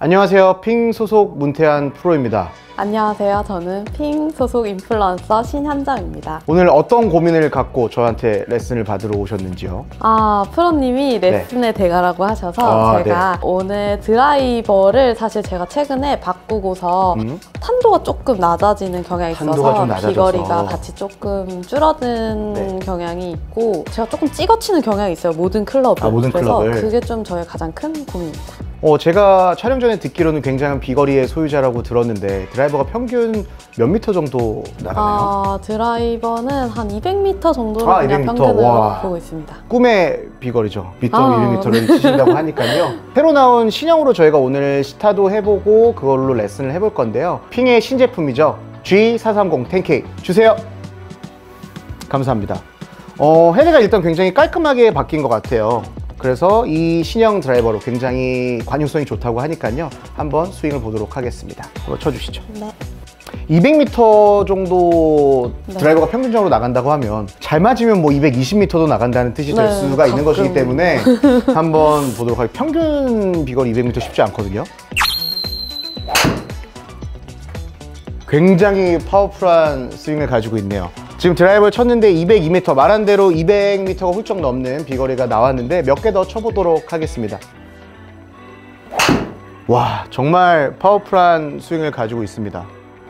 안녕하세요. 핑 소속 문태한 프로입니다. 안녕하세요. 저는 핑 소속 인플루언서 신현정입니다. 오늘 어떤 고민을 갖고 저한테 레슨을 받으러 오셨는지요? 프로님이 레슨에 대가라고 하셔서 제가 오늘 드라이버를 사실 제가 최근에 바꾸고서 탄도가 조금 낮아지는 경향이 있어서 비거리가 같이 조금 줄어든 경향이 있고 제가 조금 찍어치는 경향이 있어요. 모든 클럽을. 모든 그래서 클럽을. 그게 좀 저의 가장 큰 고민입니다. 제가 촬영 전에 듣기로는 굉장한 비거리의 소유자라고 들었는데 드라이버가 평균 몇 미터 정도 나가나요? 드라이버는 한 200m 정도로 그냥 200m. 평균으로 보고 있습니다. 꿈의 비거리죠. 미터, 1m를 치신다고 하니까요. 새로 나온 신형으로 저희가 오늘 시타도 해보고 그걸로 레슨을 해볼 건데요. 핑의 신제품이죠. G430 10K 주세요. 감사합니다. 헤드가 일단 굉장히 깔끔하게 바뀐 것 같아요. 그래서 이 신형 드라이버로 굉장히 관용성이 좋다고 하니까요. 한번 스윙을 보도록 하겠습니다. 한번 쳐주시죠. 네. 200m 정도 드라이버가 평균적으로 나간다고 하면 잘 맞으면 뭐 220m도 나간다는 뜻이 될 수가 있는 것이기 때문에 한번 보도록 할게요. 평균 비거리 200m 쉽지 않거든요. 굉장히 파워풀한 스윙을 가지고 있네요. 지금 드라이버를 쳤는데 202m, 말한 대로 200m가 훌쩍 넘는 비거리가 나왔는데 몇 개 더 쳐보도록 하겠습니다. 와, 정말 파워풀한 스윙을 가지고 있습니다.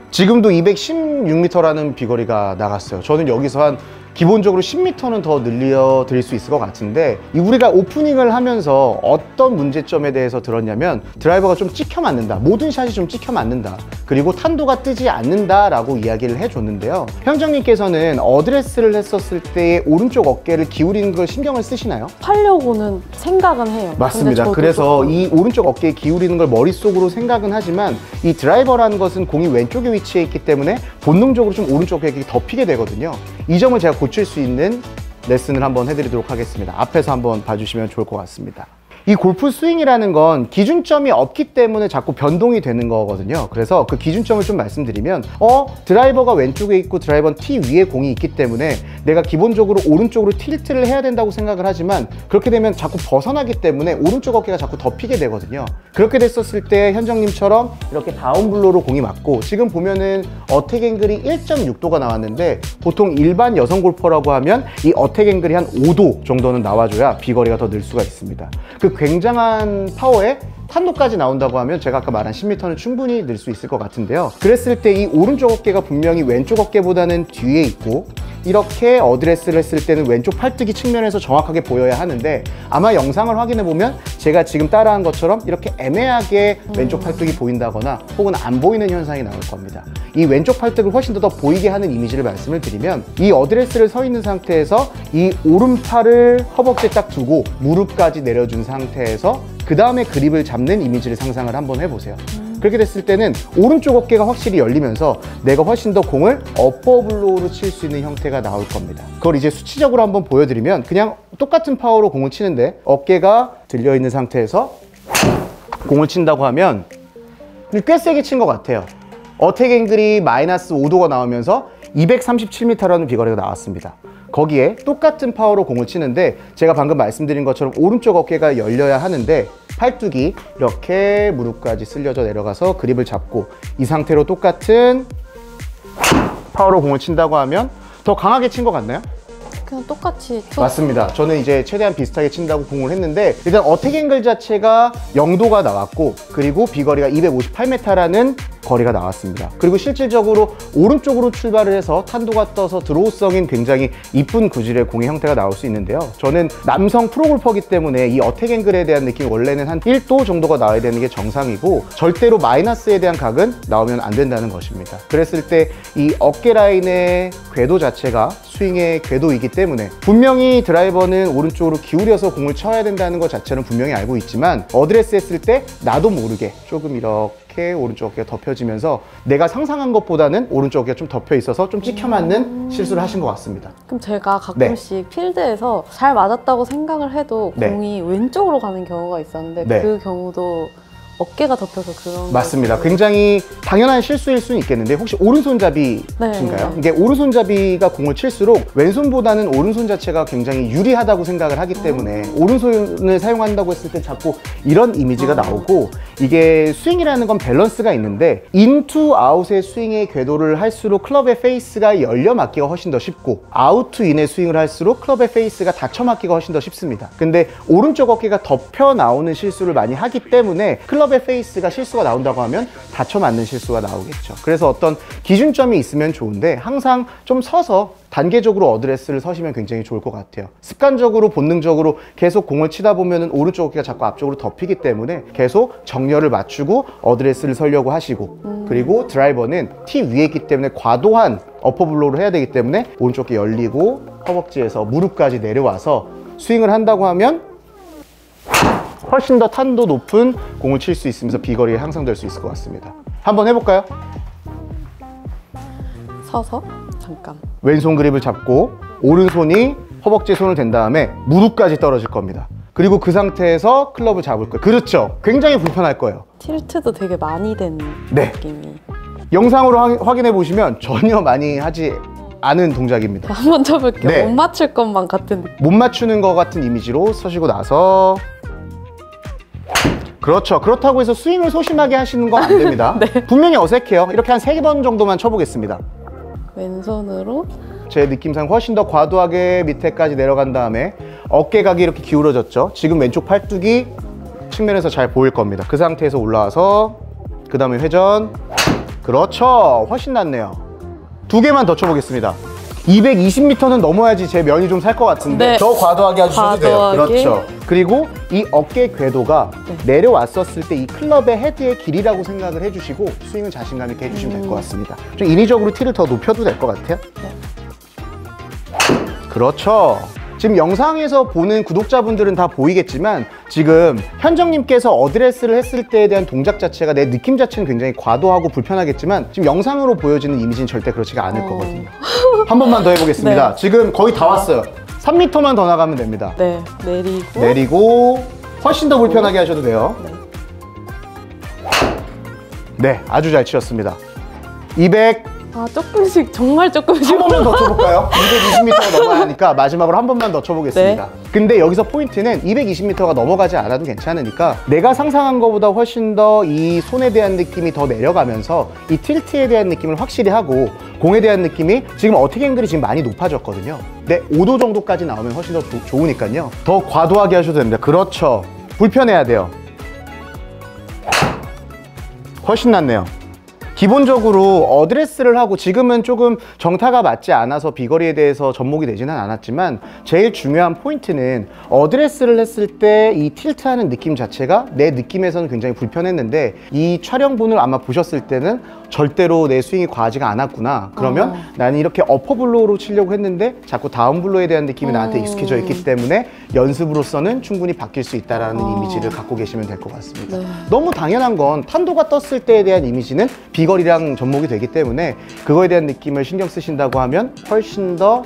지금도 216m라는 비거리가 나갔어요. 저는 여기서 한 기본적으로 10m는 더 늘려 드릴 수 있을 것 같은데 우리가 오프닝을 하면서 어떤 문제점에 대해서 들었냐면 드라이버가 좀 찍혀 맞는다, 모든 샷이 좀 찍혀 맞는다, 그리고 탄도가 뜨지 않는다 라고 이야기를 해줬는데요. 현정님께서는 어드레스를 했었을 때의 오른쪽 어깨를 기울이는 걸 신경을 쓰시나요? 하려고는 생각은 해요. 맞습니다. 그래서 이 오른쪽 어깨에 기울이는 걸 머릿속으로 생각은 하지만 이 드라이버라는 것은 공이 왼쪽에 위치해 있기 때문에 본능적으로 좀 오른쪽 어깨에 덮이게 되거든요. 이 점을 제가 고칠 수 있는 레슨을 한번 해드리도록 하겠습니다. 앞에서 한번 봐주시면 좋을 것 같습니다. 이 골프 스윙이라는 건 기준점이 없기 때문에 자꾸 변동이 되는 거거든요. 그래서 그 기준점을 좀 말씀드리면 드라이버가 왼쪽에 있고 드라이버는 티 위에 공이 있기 때문에 내가 기본적으로 오른쪽으로 틸트를 해야 된다고 생각을 하지만 그렇게 되면 자꾸 벗어나기 때문에 오른쪽 어깨가 자꾸 덮이게 되거든요. 그렇게 됐었을 때 현정님처럼 이렇게 다운블로로 공이 맞고 지금 보면은 어택 앵글이 1.6도가 나왔는데 보통 일반 여성 골퍼라고 하면 이 어택 앵글이 한 5도 정도는 나와줘야 비거리가 더 늘 수가 있습니다. 그 굉장한 파워에 탄도까지 나온다고 하면 제가 아까 말한 10m는 충분히 늘 수 있을 것 같은데요. 그랬을 때 이 오른쪽 어깨가 분명히 왼쪽 어깨보다는 뒤에 있고 이렇게 어드레스를 했을 때는 왼쪽 팔뚝이 측면에서 정확하게 보여야 하는데 아마 영상을 확인해 보면 제가 지금 따라한 것처럼 이렇게 애매하게 왼쪽 팔뚝이 보인다거나 혹은 안 보이는 현상이 나올 겁니다. 이 왼쪽 팔뚝을 훨씬 더 보이게 하는 이미지를 말씀을 드리면 이 어드레스를 서 있는 상태에서 이 오른팔을 허벅지에 딱 두고 무릎까지 내려준 상태에서 그 다음에 그립을 잡는 이미지를 상상을 한번 해보세요. 그렇게 됐을 때는 오른쪽 어깨가 확실히 열리면서 내가 훨씬 더 공을 어퍼블로우로 칠 수 있는 형태가 나올 겁니다. 그걸 이제 수치적으로 한번 보여드리면 그냥 똑같은 파워로 공을 치는데 어깨가 들려있는 상태에서 공을 친다고 하면 꽤 세게 친 것 같아요. 어택 앵글이 마이너스 5도가 나오면서 237m라는 비거리가 나왔습니다. 거기에 똑같은 파워로 공을 치는데 제가 방금 말씀드린 것처럼 오른쪽 어깨가 열려야 하는데 팔뚝이 이렇게 무릎까지 쓸려져 내려가서 그립을 잡고 이 상태로 똑같은 파워로 공을 친다고 하면 더 강하게 친 것 같나요? 그냥 똑같이 맞습니다. 저는 이제 최대한 비슷하게 친다고 공을 했는데 일단 어택 앵글 자체가 0도가 나왔고 그리고 비거리가 258m라는 거리가 나왔습니다. 그리고 실질적으로 오른쪽으로 출발을 해서 탄도가 떠서 드로우성인 굉장히 이쁜 구질의 공의 형태가 나올 수 있는데요. 저는 남성 프로골퍼이기 때문에 이 어택 앵글에 대한 느낌이 원래는 한 1도 정도가 나와야 되는 게 정상이고 절대로 마이너스에 대한 각은 나오면 안 된다는 것입니다. 그랬을 때 이 어깨 라인의 궤도 자체가 스윙의 궤도이기 때문에 분명히 드라이버는 오른쪽으로 기울여서 공을 쳐야 된다는 것 자체는 분명히 알고 있지만 어드레스 했을 때 나도 모르게 조금 이렇게 오른쪽 어깨가 덮여지면서 내가 상상한 것보다는 오른쪽 어깨가 좀 덮여 있어서 좀 찍혀 맞는 실수를 하신 것 같습니다. 그럼 제가 가끔씩 필드에서 잘 맞았다고 생각을 해도 공이 왼쪽으로 가는 경우가 있었는데 그 경우도 어깨가 덮여서 그런 맞습니다. 굉장히 당연한 실수일 수는 있겠는데 혹시 오른손잡이신가요? 네. 이게 오른손잡이가 공을 칠수록 왼손보다는 오른손 자체가 굉장히 유리하다고 생각을 하기 때문에 오른손을 사용한다고 했을 때 자꾸 이런 이미지가 나오고, 이게 스윙이라는 건 밸런스가 있는데 인투 아웃의 스윙의 궤도를 할수록 클럽의 페이스가 열려 맞기가 훨씬 더 쉽고, 아웃 투 인의 스윙을 할수록 클럽의 페이스가 닫혀 맞기가 훨씬 더 쉽습니다. 근데 오른쪽 어깨가 덮여 나오는 실수를 많이 하기 때문에 클럽의 페이스가 실수가 나온다고 하면 닫혀 맞는 실수가 나오겠죠. 그래서 어떤 기준점이 있으면 좋은데 항상 좀 서서 단계적으로 어드레스를 서시면 굉장히 좋을 것 같아요. 습관적으로 본능적으로 계속 공을 치다 보면은 오른쪽 어깨가 자꾸 앞쪽으로 덮이기 때문에 계속 정렬을 맞추고 어드레스를 서려고 하시고, 그리고 드라이버는 티 위에 있기 때문에 과도한 어퍼블로우를 해야 되기 때문에 오른쪽 어깨 열리고 허벅지에서 무릎까지 내려와서 스윙을 한다고 하면 훨씬 더 탄도 높은 공을 칠 수 있으면서 비거리가 향상될 수 있을 것 같습니다. 한번 해볼까요? 서서 잠깐. 왼손 그립을 잡고 오른손이 허벅지에 손을 댄 다음에 무릎까지 떨어질 겁니다. 그리고 그 상태에서 클럽을 잡을 거예요. 그렇죠. 굉장히 불편할 거예요. 틸트도 되게 많이 된 네. 느낌이. 영상으로 확인해 보시면 전혀 많이 하지 않은 동작입니다. 한번 쳐볼게요. 네. 못 맞출 것만 같은 느낌. 못 맞추는 것 같은 이미지로 서시고 나서, 그렇죠. 그렇다고 해서 스윙을 소심하게 하시는 건 안 됩니다. 네. 분명히 어색해요. 이렇게 한 3번 정도만 쳐보겠습니다. 왼손으로. 제 느낌상 훨씬 더 과도하게 밑에까지 내려간 다음에 어깨각이 이렇게 기울어졌죠. 지금 왼쪽 팔뚝이 측면에서 잘 보일 겁니다. 그 상태에서 올라와서 그 다음에 회전. 그렇죠. 훨씬 낫네요. 2개만 더 쳐보겠습니다. 220m는 넘어야지 제 면이 좀 살 것 같은데, 네. 더 과도하게 해주셔도 돼요. 과도하게. 그렇죠. 그리고 이 어깨 궤도가 내려왔었을 때 이 클럽의 헤드의 길이라고 생각을 해주시고 스윙은 자신감 있게 해주시면 될 것 같습니다. 좀 인위적으로 티를 더 높여도 될 것 같아요. 네. 그렇죠. 지금 영상에서 보는 구독자분들은 다 보이겠지만 지금 현정님께서 어드레스를 했을 때에 대한 동작 자체가, 내 느낌 자체는 굉장히 과도하고 불편하겠지만 지금 영상으로 보여지는 이미지는 절대 그렇지가 않을 거거든요. 한 번만 더 해보겠습니다. 네. 지금 거의 다 왔어요. 3m만 더 나가면 됩니다. 네. 내리고. 내리고 훨씬 더 불편하게 하셔도 돼요. 네, 아주 잘 치셨습니다. 200. 아, 조금씩, 정말 조금씩. 한 번만 더 쳐볼까요? 220m가 넘어야 하니까 마지막으로 한 번만 더 쳐보겠습니다. 네. 근데 여기서 포인트는 220m가 넘어가지 않아도 괜찮으니까 내가 상상한 것보다 훨씬 더 이 손에 대한 느낌이 더 내려가면서 이 틸트에 대한 느낌을 확실히 하고, 공에 대한 느낌이 지금 어택 앵글이 지금 많이 높아졌거든요. 네, 5도 정도까지 나오면 훨씬 더 좋으니까요. 더 과도하게 하셔도 됩니다. 그렇죠. 불편해야 돼요. 훨씬 낫네요. 기본적으로 어드레스를 하고, 지금은 조금 정타가 맞지 않아서 비거리에 대해서 접목이 되지는 않았지만 제일 중요한 포인트는 어드레스를 했을 때 이 틸트하는 느낌 자체가 내 느낌에서는 굉장히 불편했는데, 이 촬영분을 아마 보셨을 때는 절대로 내 스윙이 과하지가 않았구나. 그러면 나는 이렇게 어퍼블로우로 치려고 했는데 자꾸 다운블로우에 대한 느낌이 나한테 익숙해져 있기 때문에 연습으로서는 충분히 바뀔 수 있다는 이미지를 갖고 계시면 될 것 같습니다. 네. 너무 당연한 건 탄도가 떴을 때에 대한 이미지는 비거리랑 접목이 되기 때문에 그거에 대한 느낌을 신경 쓰신다고 하면 훨씬 더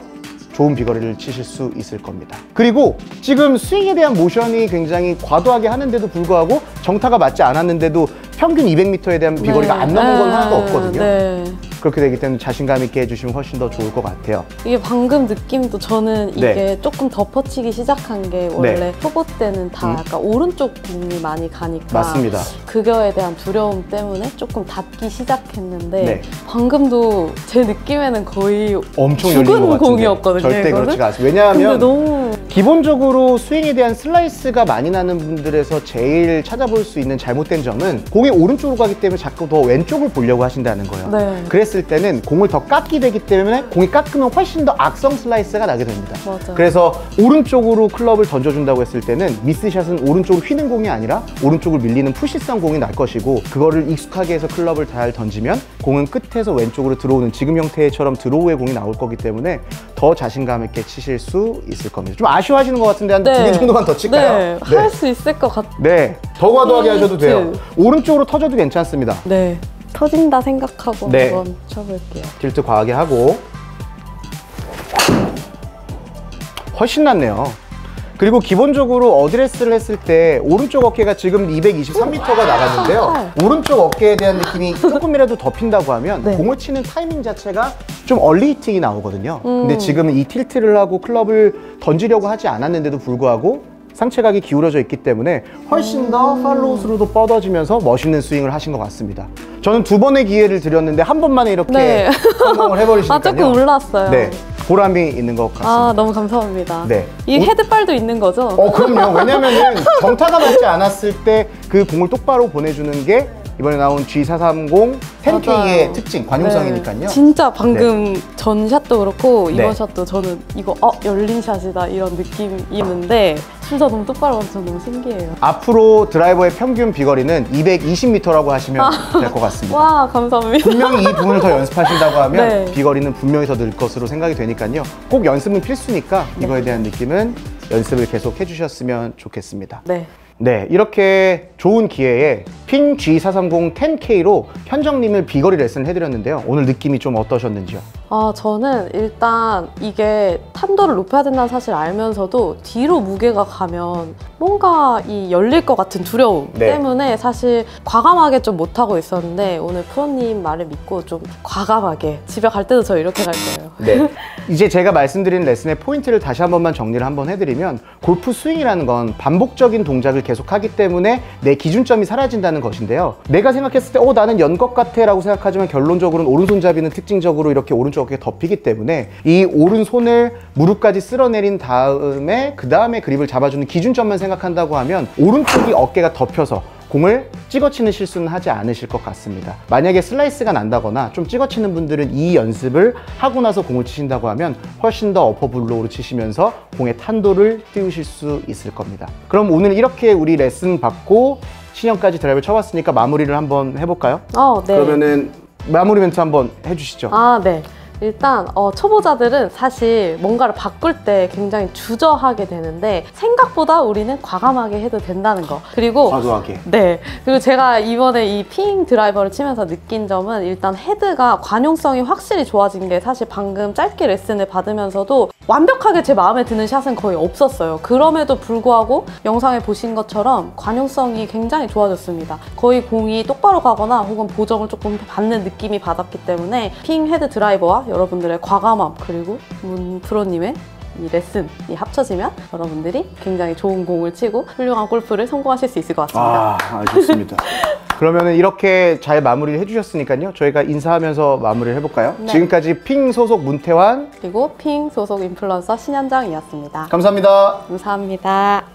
좋은 비거리를 치실 수 있을 겁니다. 그리고 지금 스윙에 대한 모션이 굉장히 과도하게 하는데도 불구하고 정타가 맞지 않았는데도 평균 200m에 대한 비거리가 안 넘은 건 하나도 없거든요. 네. 그렇게 되기 때문에 자신감 있게 해주시면 훨씬 더 좋을 것 같아요. 이게 방금 느낌도 저는 이게 네. 조금 덮어치기 시작한 게 원래 초보 때는 다 약간 오른쪽 공이 많이 가니까 맞습니다. 그거에 대한 두려움 때문에 조금 닫기 시작했는데 네. 방금도 제 느낌에는 거의 엄청 열린 것 죽은 같은데 공이었거든요. 절대 이거는? 그렇지가 않습니다. 왜냐하면 근데 너무 기본적으로 스윙에 대한 슬라이스가 많이 나는 분들에서 제일 찾아볼 수 있는 잘못된 점은 공이 오른쪽으로 가기 때문에 자꾸 더 왼쪽을 보려고 하신다는 거예요. 네. 그랬을 때는 공을 더 깎게 되기 때문에 공이 깎으면 훨씬 더 악성 슬라이스가 나게 됩니다. 맞아요. 그래서 오른쪽으로 클럽을 던져준다고 했을 때는 미스샷은 오른쪽으로 휘는 공이 아니라 오른쪽을 밀리는 푸시성 공이 날 것이고, 그거를 익숙하게 해서 클럽을 잘 던지면 공은 끝에서 왼쪽으로 들어오는 지금 형태처럼 드로우의 공이 나올 거기 때문에 더 자신감 있게 치실 수 있을 겁니다. 좀 아쉬워하시는 것 같은데 한 2개 정도만 더 칠까요? 네. 할 수 있을 것 같아요. 네, 더 과도하게 하셔도 돼요. 오른쪽으로 터져도 괜찮습니다. 네. 터진다 생각하고 네. 한번 쳐볼게요. 틸트 과하게 하고 훨씬 낫네요. 그리고 기본적으로 어드레스를 했을 때 오른쪽 어깨가 지금 223m가 나갔는데요. 오른쪽 어깨에 대한 느낌이 조금이라도 더 핀다고 하면 네. 공을 치는 타이밍 자체가 좀 얼리 히팅이 나오거든요. 근데 지금은 이 틸트를 하고 클럽을 던지려고 하지 않았는데도 불구하고 상체각이 기울어져 있기 때문에 훨씬 더 팔로우스루도 뻗어지면서 멋있는 스윙을 하신 것 같습니다. 저는 2번의 기회를 드렸는데 한 번만에 이렇게 네. 성공을 해버리시니까요. 조금 올랐어요. 네, 보람이 있는 것 같습니다. 너무 감사합니다. 네. 이 헤드빨도 있는 거죠? 그럼요. 왜냐면은 정타가 맞지 않았을 때 그 공을 똑바로 보내주는 게 이번에 나온 G430 10K의 맞아요. 특징, 관용성이니까요. 네. 진짜 방금 전 샷도 그렇고 이번 네. 샷도 저는 이거 열린 샷이다 이런 느낌이었는데 진짜 너무 똑바로 가서 너무 신기해요. 앞으로 드라이버의 평균 비거리는 220m라고 하시면 될 것 같습니다. 와, 감사합니다. 분명히 이 부분을 더 연습하신다고 하면 네. 비거리는 분명히 더 늘 것으로 생각이 되니까요. 꼭 연습은 필수니까 이거에 대한 느낌은 연습을 계속 해주셨으면 좋겠습니다. 네. 네, 이렇게 좋은 기회에 핀 G430 10K로 현정님을 비거리 레슨을 해드렸는데요. 오늘 느낌이 좀 어떠셨는지요? 저는 일단 이게 탄도를 높여야 된다는 사실을 알면서도 뒤로 무게가 가면 뭔가 이 열릴 것 같은 두려움 네. 때문에 사실 과감하게 좀 못하고 있었는데 오늘 프로님 말을 믿고 좀 과감하게 집에 갈 때도 저 이렇게 갈 거예요. 네. 이제 제가 말씀드린 레슨의 포인트를 다시 한 번만 정리를 한번 해드리면 골프 스윙이라는 건 반복적인 동작을 계속하기 때문에 내 기준점이 사라진다는 것인데요. 내가 생각했을 때 나는 연 것 같아 라고 생각하지만 결론적으로는 오른손잡이는 특징적으로 이렇게 오른쪽 어깨가 덮이기 때문에 이 오른손을 무릎까지 쓸어내린 다음에 그 다음에 그립을 잡아주는 기준점만 생각한다고 하면 오른쪽이 어깨가 덮여서 공을 찍어치는 실수는 하지 않으실 것 같습니다. 만약에 슬라이스가 난다거나 좀 찍어치는 분들은 이 연습을 하고 나서 공을 치신다고 하면 훨씬 더 어퍼 블로우로 치시면서 공의 탄도를 띄우실 수 있을 겁니다. 그럼 오늘 이렇게 우리 레슨 받고 신형까지 드라이브를 쳐봤으니까 마무리를 한번 해볼까요? 네. 그러면은 마무리 멘트 한번 해주시죠. 네. 일단 초보자들은 사실 뭔가를 바꿀 때 굉장히 주저하게 되는데 생각보다 우리는 과감하게 해도 된다는 거. 그리고 과도하게. 네. 그리고 제가 이번에 이 핑 드라이버를 치면서 느낀 점은 일단 헤드가 관용성이 확실히 좋아진 게 사실 방금 짧게 레슨을 받으면서도 완벽하게 제 마음에 드는 샷은 거의 없었어요. 그럼에도 불구하고 영상에 보신 것처럼 관용성이 굉장히 좋아졌습니다. 거의 공이 똑바로 가거나 혹은 보정을 조금 받는 느낌이 받았기 때문에 핑 헤드 드라이버와 여러분들의 과감함 그리고 문 프로님의 이 레슨이 합쳐지면 여러분들이 굉장히 좋은 공을 치고 훌륭한 골프를 성공하실 수 있을 것 같습니다. 좋습니다. 그러면 이렇게 잘 마무리를 해주셨으니까요. 저희가 인사하면서 마무리를 해볼까요? 네. 지금까지 핑 소속 문태환 그리고 핑 소속 인플루언서 신현정이었습니다. 감사합니다. 감사합니다.